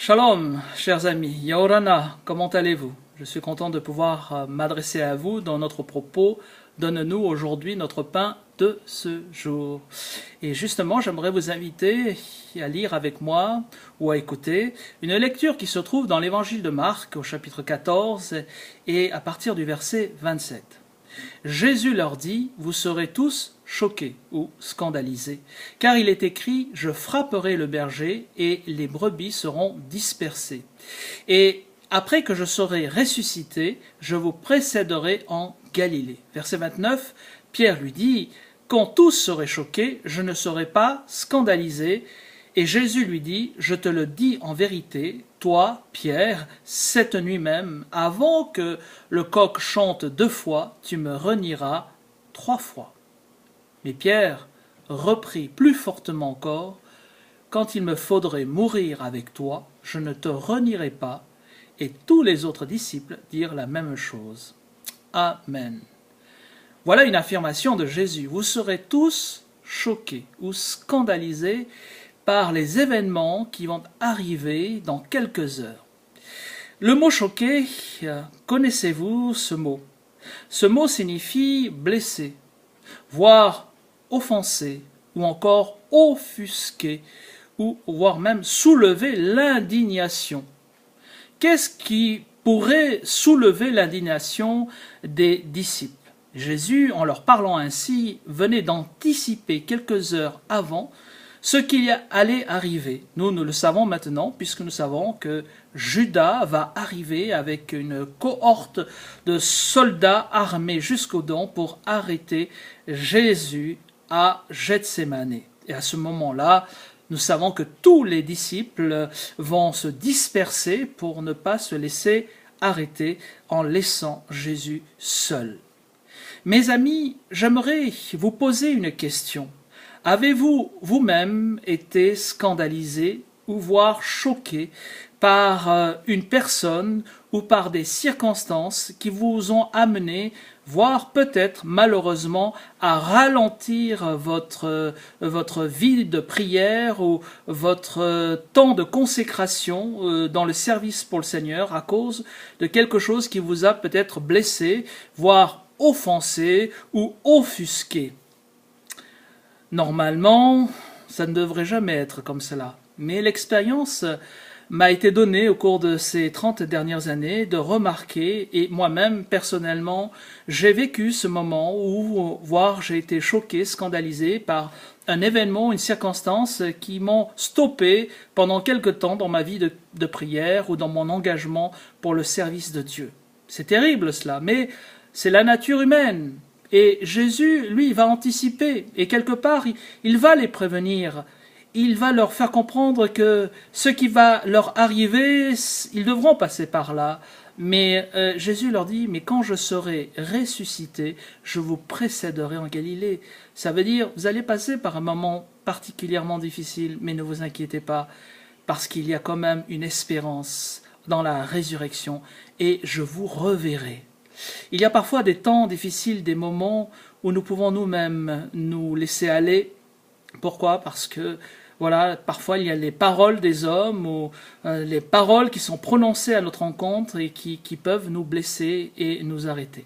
Shalom, chers amis, Yaorana, comment allez-vous? Je suis content de pouvoir m'adresser à vous dans notre propos. Donne-nous aujourd'hui notre pain de ce jour. Et justement, j'aimerais vous inviter à lire avec moi ou à écouter une lecture qui se trouve dans l'évangile de Marc au chapitre 14 et à partir du verset 27. Jésus leur dit, vous serez tous choqués ou scandalisés, car il est écrit, je frapperai le berger et les brebis seront dispersées. Et après que je serai ressuscité, je vous précéderai en Galilée. Verset 29, Pierre lui dit, quand tous seraient choqués, je ne serai pas scandalisé. Et Jésus lui dit, je te le dis en vérité, toi, Pierre, cette nuit même, avant que le coq chante 2 fois, tu me renieras 3 fois. Mais Pierre reprit plus fortement encore, quand il me faudrait mourir avec toi, je ne te renierai pas. Et tous les autres disciples dirent la même chose. Amen. Voilà une affirmation de Jésus. Vous serez tous choqués ou scandalisés par les événements qui vont arriver dans quelques heures. Le mot choqué, connaissez-vous ce mot? Ce mot signifie blesser, voire offenser, ou encore offusquer, ou voire même soulever l'indignation. Qu'est-ce qui pourrait soulever l'indignation des disciples? Jésus, en leur parlant ainsi, venait d'anticiper quelques heures avant ce qui allait arriver. Nous le savons maintenant, puisque nous savons que Judas va arriver avec une cohorte de soldats armés jusqu'aux dents pour arrêter Jésus à Gethsémane. Et à ce moment-là, nous savons que tous les disciples vont se disperser pour ne pas se laisser arrêter en laissant Jésus seul. Mes amis, j'aimerais vous poser une question. Avez-vous vous-même été scandalisé ou voire choqué par une personne ou par des circonstances qui vous ont amené, voire peut-être malheureusement, à ralentir votre vie de prière ou votre temps de consécration dans le service pour le Seigneur à cause de quelque chose qui vous a peut-être blessé, voire offensé ou offusqué? Normalement, ça ne devrait jamais être comme cela. Mais l'expérience m'a été donnée au cours de ces 30 dernières années de remarquer, et moi-même personnellement, j'ai vécu ce moment où, voire j'ai été choqué, scandalisé par un événement, une circonstance qui m'ont stoppé pendant quelque temps dans ma vie de prière ou dans mon engagement pour le service de Dieu. C'est terrible cela, mais c'est la nature humaine. Et Jésus, lui, va anticiper, et quelque part, il va les prévenir. Il va leur faire comprendre que ce qui va leur arriver, ils devront passer par là. Mais Jésus leur dit, mais quand je serai ressuscité, je vous précéderai en Galilée. Ça veut dire, vous allez passer par un moment particulièrement difficile, mais ne vous inquiétez pas, parce qu'il y a quand même une espérance dans la résurrection, et je vous reverrai. Il y a parfois des temps difficiles, des moments où nous pouvons nous-mêmes nous laisser aller. Pourquoi? Parce que voilà, parfois il y a les paroles des hommes ou les paroles qui sont prononcées à notre encontre et qui peuvent nous blesser et nous arrêter.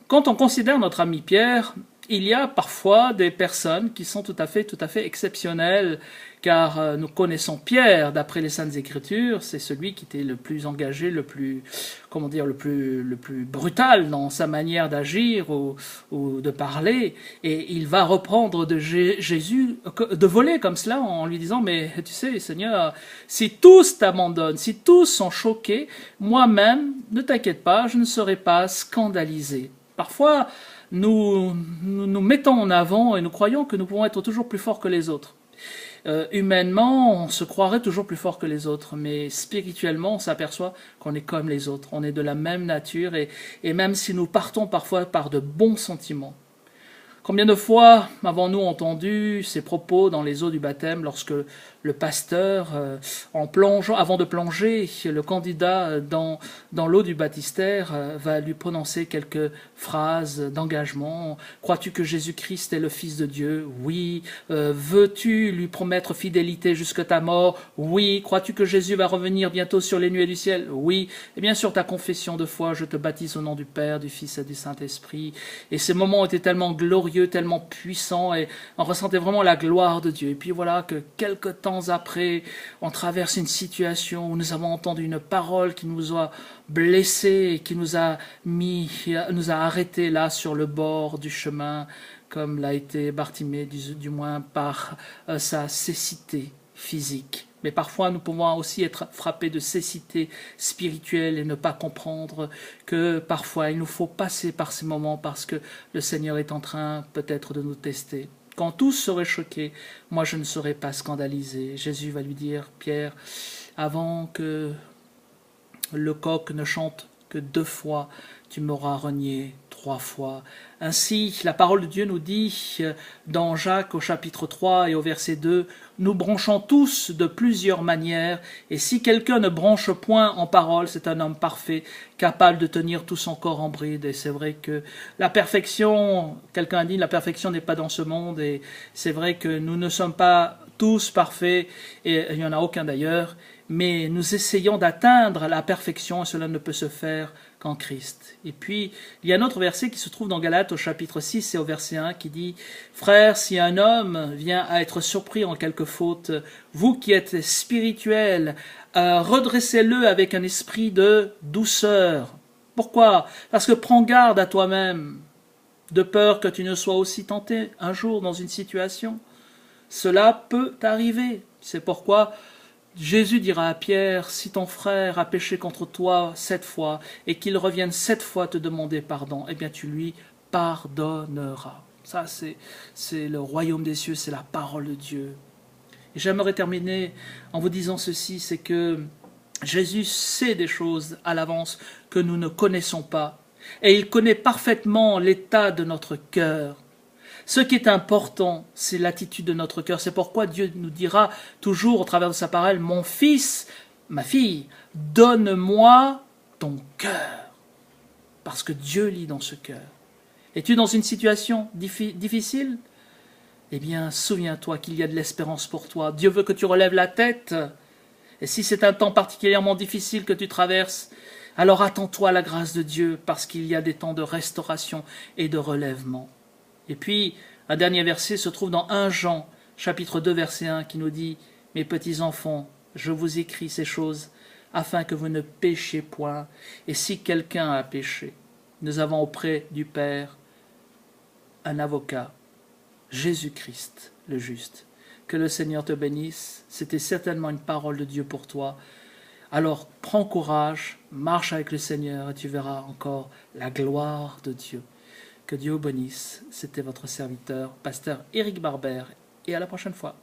Quand on considère notre ami Pierre, il y a parfois des personnes qui sont tout à fait exceptionnelles, car nous connaissons Pierre d'après les Saintes Écritures, c'est celui qui était le plus engagé, le plus brutal dans sa manière d'agir ou de parler, et il va reprendre de Jésus de voler comme cela en lui disant, mais tu sais Seigneur, si tous t'abandonnent, si tous sont choqués, moi-même, ne t'inquiète pas, je ne serai pas scandalisé. Parfois, nous mettons en avant et nous croyons que nous pouvons être toujours plus forts que les autres. Humainement, on se croirait toujours plus fort que les autres, mais spirituellement, on s'aperçoit qu'on est comme les autres, on est de la même nature, et même si nous partons parfois par de bons sentiments, Combien de fois avons-nous entendu ces propos dans les eaux du baptême lorsque le pasteur, avant de plonger le candidat dans l'eau du baptistère, va lui prononcer quelques phrases d'engagement. Crois-tu que Jésus-Christ est le Fils de Dieu? Oui. Veux-tu lui promettre fidélité jusqu'à ta mort? Oui. Crois-tu que Jésus va revenir bientôt sur les nuées du ciel? Oui. Et bien sûr, ta confession de foi, je te baptise au nom du Père, du Fils et du Saint-Esprit. Et ces moments étaient tellement glorieux, tellement puissants, et on ressentait vraiment la gloire de Dieu. Et puis voilà que quelque temps après, on traverse une situation où nous avons entendu une parole qui nous a blessés et qui nous a arrêtés là sur le bord du chemin, comme l'a été Bartimée, du moins par sa cécité physique. Mais parfois, nous pouvons aussi être frappés de cécité spirituelle et ne pas comprendre que parfois, il nous faut passer par ces moments parce que le Seigneur est en train peut-être de nous tester. Quand tous seraient choqués, moi je ne serais pas scandalisé. Jésus va lui dire, Pierre, avant que le coq ne chante que 2 fois, tu m'auras renié 3 fois. Ainsi, la parole de Dieu nous dit dans Jacques au chapitre 3 et au verset 2, « Nous branchons tous de plusieurs manières, et si quelqu'un ne branche point en parole, c'est un homme parfait, capable de tenir tout son corps en bride. » Et c'est vrai que la perfection, quelqu'un a dit, la perfection n'est pas dans ce monde, et c'est vrai que nous ne sommes pas tous parfaits, et il n'y en a aucun d'ailleurs, mais nous essayons d'atteindre la perfection, et cela ne peut se faire qu'en Christ. Et puis, il y a un autre verset qui se trouve dans Galates au chapitre 6 et au verset 1 qui dit « Frères, si un homme vient à être surpris en quelque faute, vous qui êtes spirituels, redressez-le avec un esprit de douceur. » Pourquoi? Parce que prends garde à toi-même, de peur que tu ne sois aussi tenté un jour dans une situation. Cela peut arriver. C'est pourquoi Jésus dira à Pierre, si ton frère a péché contre toi 7 fois et qu'il revienne 7 fois te demander pardon, eh bien tu lui pardonneras. Ça, c'est le royaume des cieux, c'est la parole de Dieu. Et j'aimerais terminer en vous disant ceci, c'est que Jésus sait des choses à l'avance que nous ne connaissons pas. Et il connaît parfaitement l'état de notre cœur. Ce qui est important, c'est l'attitude de notre cœur. C'est pourquoi Dieu nous dira toujours au travers de sa parole, « Mon fils, ma fille, donne-moi ton cœur. » Parce que Dieu lit dans ce cœur. Es-tu dans une situation difficile? Eh bien, souviens-toi qu'il y a de l'espérance pour toi. Dieu veut que tu relèves la tête. Et si c'est un temps particulièrement difficile que tu traverses, alors attends-toi à la grâce de Dieu, parce qu'il y a des temps de restauration et de relèvement. Et puis, un dernier verset se trouve dans 1 Jean, chapitre 2, verset 1, qui nous dit « Mes petits enfants, je vous écris ces choses, afin que vous ne péchiez point. Et si quelqu'un a péché, nous avons auprès du Père un avocat, Jésus-Christ, le juste. Que le Seigneur te bénisse. C'était certainement une parole de Dieu pour toi. Alors, prends courage, marche avec le Seigneur, et tu verras encore la gloire de Dieu. Que Dieu vous bénisse. C'était votre serviteur, pasteur Éric Barbert, et à la prochaine fois.